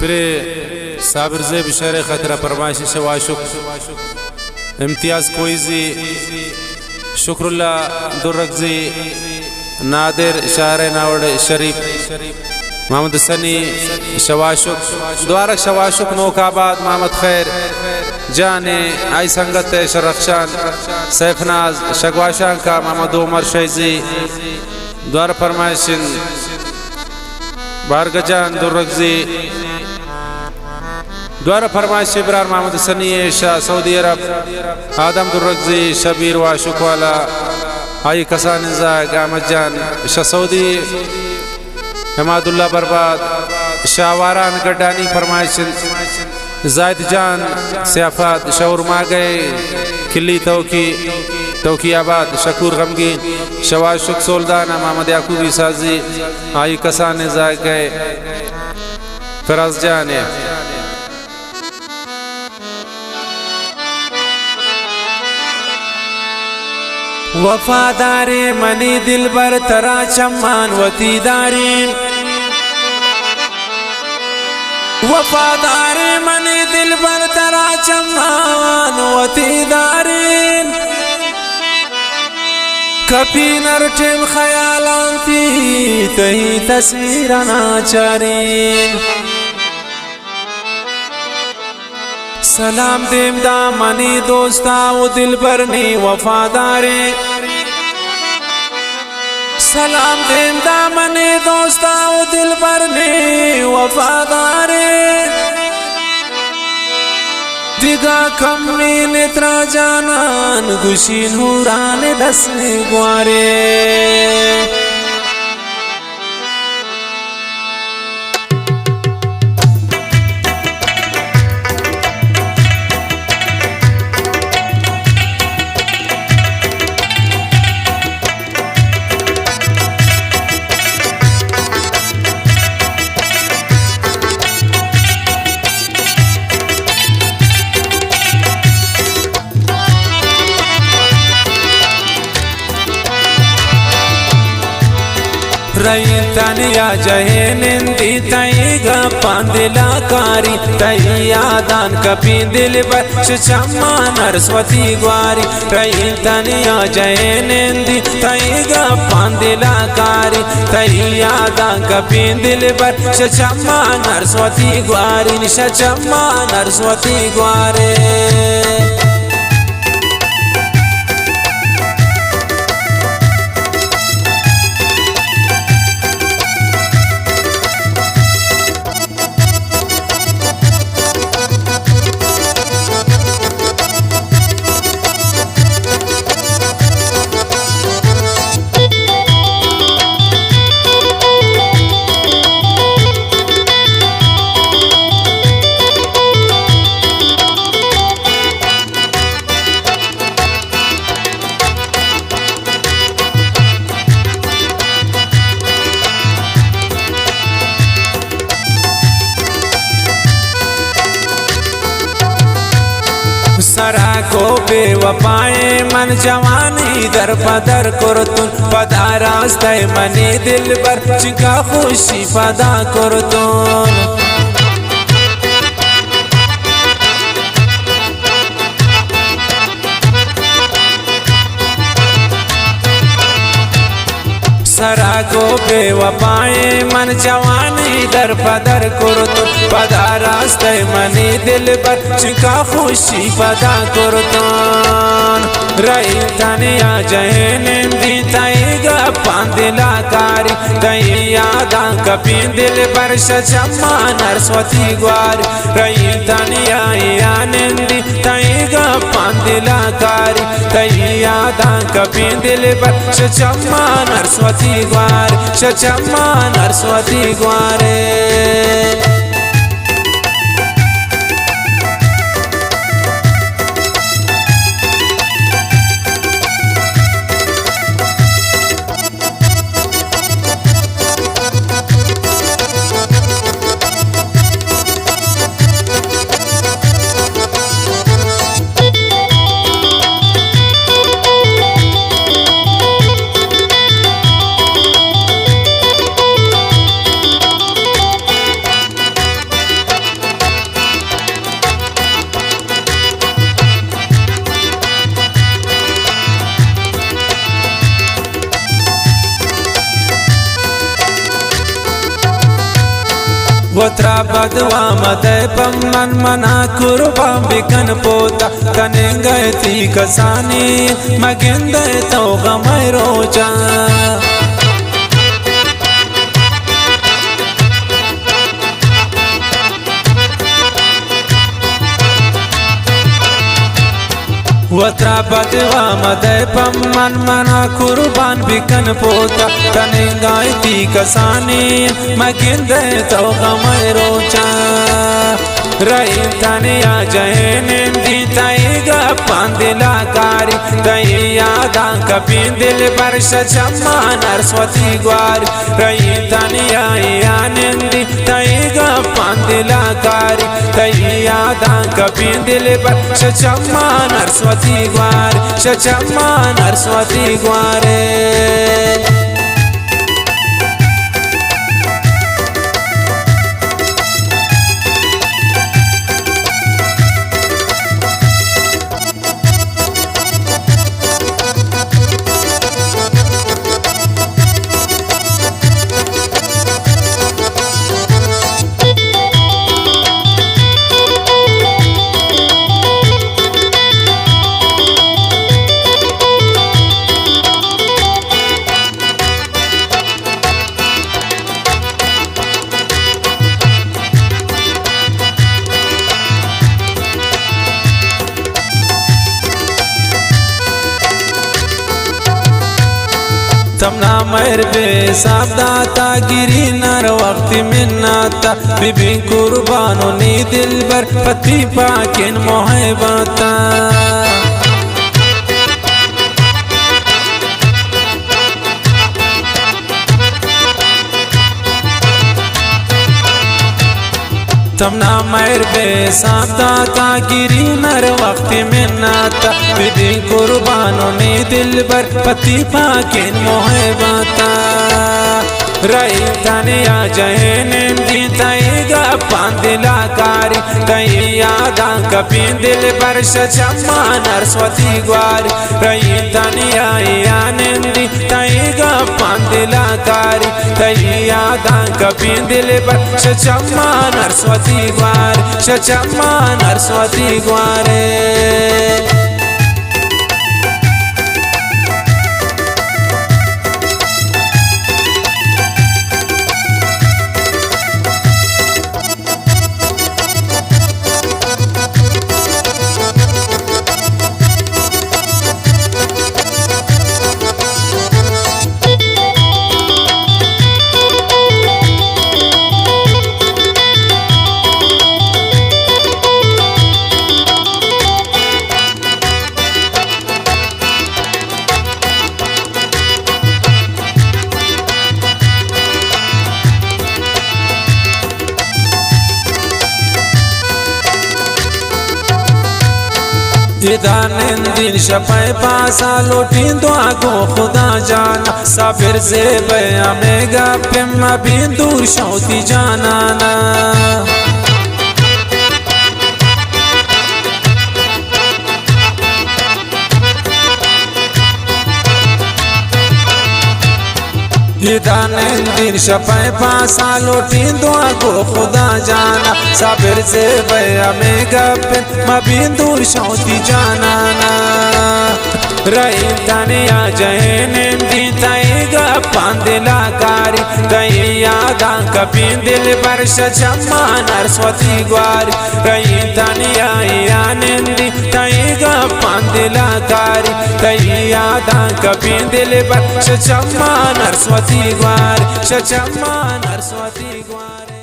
फिर साबिर ज़ेब शहर खतरा परमाशी शवाशुक इम्तियाज़ कोईज़ी शुक्रुल्ला दुर्रगज़ी नादिर शहर नावड़ शरीफ मोहम्मद सनी शवाशुक द्वारक शवाशुक नौकाबाद मोहम्मद खैर जाने आई संगत शरख्शान सैफनाज शगवाशां का मोहम्मद उमर शैजी द्वार फरमाइशिन बारगजान दुर्रगज़ी द्वारा फरमाइश इब्रार मोहम्मद सनी शाह सऊदी अरब आदम दुर्रगज़ी शबीर वाशुक वाला आई कसान अहमद जान शाह सऊदी हमादुल्ला बर्बाद शाहवारान गड्डानी फरमाइश जायद जान सियाफात शौर मागए खिल्ली तौकी आबाद शकूर गमगीन शवाशुक सोल्दाना मोहम्मद याकूबी साजी आई कसान गए फराज जान वफादारे मनी दिल बर तरा चम्मान वतीदारीन वफादारे मनी दिल बर तरा चम्मान वतीदारीन कभी नरटिम ख्यालांती तही तस्वीर नाचारीन सलाम देम दा मनी दोस्ता वो दिल पर नी वफादारे सलाम देम दा मनी दोस्ता वो दिल पर नी वफादारे दिगा कम्मी नेत्रा जानन गुशीन हुरान दसने ग्वारे रईतनिया जहे निंदी तईगा पांदिला कारी तैयादान कपी दिल बच्च चम्मा नरस्वती ग्वारी रईतनिया जहे निंदी तईगा पांदिला कारी तैयादान कपी दिल बच्च चम्मा नरस्वती ग्वारी निशा चम्मा नरस्वती ग्वारे सरा को बेवफाए मन जवानी दर पदर करतुन पदा रास्ते मनी दिल पर चिका खुशी पदा करतुन सरा को बेवफाए मन जवानी दर पदर करतुन पदा रास्ते मनी दिल पर चिका खुशी पदा करतुन रईतनिया जहे निंदी तईगा पांदिला कारी तैयादा कपी दिल पर चम्मा नरस्वती ग्वारी रईतनिया या निंदी तईगा पांदिला कारी तैयादा कपी दिल पर चम्मा नरस्वती ग्वारी चम्मा नरस्वती ग्वारे वत्रा बदवा मदे पम्मन मना कुर्बान बिकन पोता तने गए थी कसानी मगिंदे तो गमय रोचा वत्रा बदवा मदे पम्मन मना कुर्बान बिकन पोता तने गाय थी कसानी मगिंदे तो गमय रोचा रही तने आ जहने दी तईगा पांदिला कारी तई यादा कपिंदिल बरस चम्मा नरस्वती ग्वारी रही तने आनंदी तईगा पांदिला कारी तई यादा कपिंदिल बरस चम्मा नरस्वती ग्वारी चम्मा नरस्वती ग्वारे तमना मैर बे सादाता गिरी नर वक्त मिन्नाता बीबी कुर्बानो नी दिल बर पति पाकिन मोहब्बता तमना मैर बे सादाता गिरी नर वक्त मिन्नाता बीबी कुर्बानो ने दिल बर पति पाकिन मोहब्बता रही तने आ जहने दी तईगा पांदिला कारी तई यादा कपिंदिल बरस चम्मा नरस्वती ग्वारी रही तने आनंदी तईगा पांदिला कारी तई यादा कपिंदिल बरस चम्मा नरस्वती ग्वारी चम्मा नरस्वती ग्वारे दिन शपै पासा लोटी दो आगो खुदा जाना साबिर से बया में गप्पा बिंदूर शौती जाना ना दिन शपै पासा लोटी दो आगो खुदा जाना साबिर से बया में गप्पा बिंदूर शौती जाना ना रही तने आ जहने दी तईगा पांदिला कारी तई यादा कपिंदिल बरस चम्मा नरस्वती ग्वारी रही तने आनंदी तईगा पांदिला कारी तई यादा कपिंदिल बरस चम्मा नरस्वती ग्वारी चम्मा नरस्वती ग्वारी।